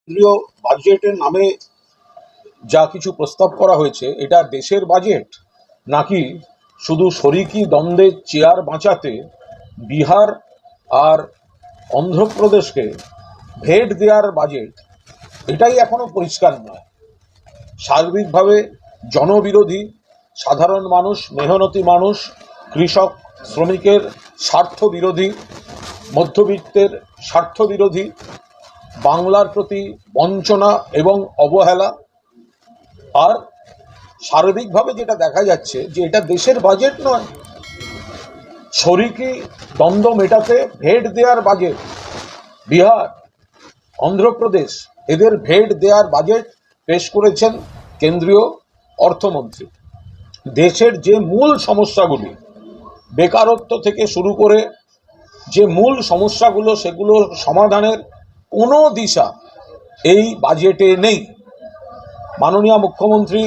কেন্দ্রীয় বাজেটের নামে যা কিছু প্রস্তাব করা হয়েছে এটা দেশের বাজেট নাকি শুধু শরিকি দ্বন্দ্বের চেয়ার বাঁচাতে বিহার আর অন্ধ্রপ্রদেশকে ভেট দেওয়ার বাজেট, এটাই এখনো পরিষ্কার নয়। সার্বিকভাবে জনবিরোধী, সাধারণ মানুষ, মেহনতি মানুষ, কৃষক শ্রমিকের স্বার্থ বিরোধী, মধ্যবিত্তের স্বার্থ বিরোধী, বাংলার প্রতি বঞ্চনা এবং অবহেলা। আর সার্বিকভাবে যেটা দেখা যাচ্ছে যে এটা দেশের বাজেট নয়, শরিকি দ্বন্দ্ব মেটাতে ভেট দেওয়ার বাজেট। বিহার, অন্ধ্রপ্রদেশ এদের ভেট দেওয়ার বাজেট পেশ করেছেন কেন্দ্রীয় অর্থমন্ত্রী। দেশের যে মূল সমস্যাগুলি, বেকারত্ব থেকে শুরু করে যে মূল সমস্যাগুলো, সেগুলোর সমাধানের কোনো দিশা এই বাজেটে নেই। মাননীয় মুখ্যমন্ত্রী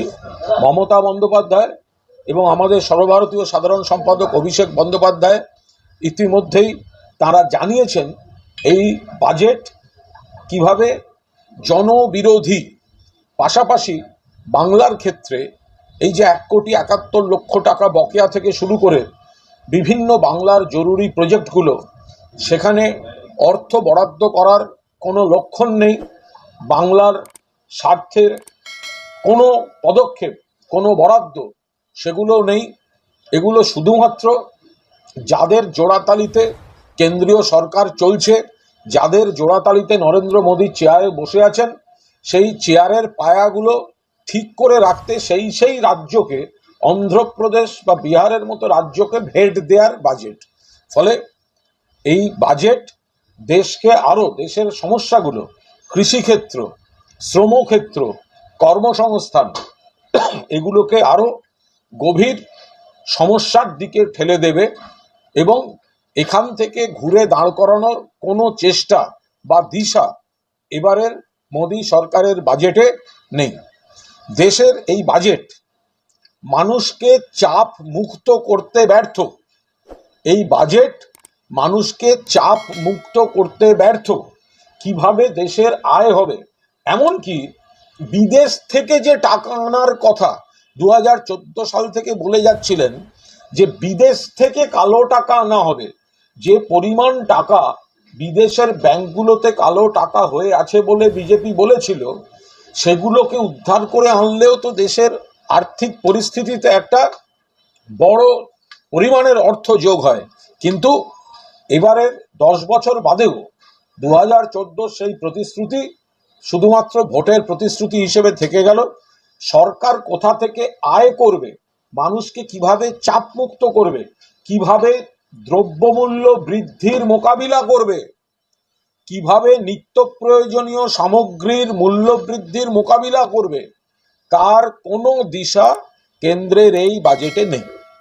মমতা বন্দ্যোপাধ্যায় এবং আমাদের সর্বভারতীয় সাধারণ সম্পাদক অভিষেক বন্দ্যোপাধ্যায় ইতিমধ্যেই তারা জানিয়েছেন এই বাজেট কিভাবে জনবিরোধী। পাশাপাশি বাংলার ক্ষেত্রে এই যে 1,71,00,000 টাকা বকেয়া থেকে শুরু করে বিভিন্ন বাংলার জরুরি প্রজেক্টগুলো, সেখানে অর্থ বরাদ্দ করার কোনো লক্ষণ নেই। বাংলার স্বার্থের কোনো পদক্ষেপ, কোনো বরাদ্দ সেগুলো নেই। এগুলো শুধুমাত্র যাদের জোড়াতালিতে কেন্দ্রীয় সরকার চলছে, যাদের জোড়াতালিতে নরেন্দ্র মোদী চেয়ারে বসে আছেন, সেই চেয়ারের পায়াগুলো ঠিক করে রাখতে সেই রাজ্যকে, অন্ধ্রপ্রদেশ বা বিহারের মতো রাজ্যকে ভেট দেওয়ার বাজেট। ফলে এই বাজেট দেশকে আরও, দেশের সমস্যাগুলো, কৃষিক্ষেত্র, শ্রমক্ষেত্র, কর্মসংস্থান, এগুলোকে আরও গভীর সমস্যার দিকে ঠেলে দেবে এবং এখান থেকে ঘুরে দাঁড় করানোর কোনো চেষ্টা বা দিশা এবারের মোদী সরকারের বাজেটে নেই। দেশের এই বাজেট মানুষকে চাপ মুক্ত করতে ব্যর্থ। এই বাজেট মানুষকে চাপ মুক্ত করতে ব্যর্থ। কিভাবে দেশের আয় হবে, এমনকি বিদেশ থেকে যে টাকা আনার কথা 2014 সাল থেকে বলে যাচ্ছিলেন যে বিদেশ থেকে কালো টাকা আনা হবে, যে পরিমাণ টাকা বিদেশের ব্যাংকগুলোতে কালো টাকা হয়ে আছে বলে বিজেপি বলেছিল, সেগুলোকে উদ্ধার করে আনলেও তো দেশের আর্থিক পরিস্থিতিতে একটা বড় পরিমাণের অর্থ যোগ হয়। কিন্তু এবারের 10 বছর বাদেও 2014 সেই প্রতিশ্রুতি শুধুমাত্র ভোটের প্রতিশ্রুতি হিসেবে থেকে গেল। সরকার কোথা থেকে আয় করবে, মানুষকে কিভাবে চাপ মুক্ত করবে, কিভাবে দ্রব্যমূল্য বৃদ্ধির মোকাবিলা করবে, কিভাবে নিত্য প্রয়োজনীয় সামগ্রীর মূল্য বৃদ্ধির মোকাবিলা করবে, তার কোনো দিশা কেন্দ্রের এই বাজেটে নেই।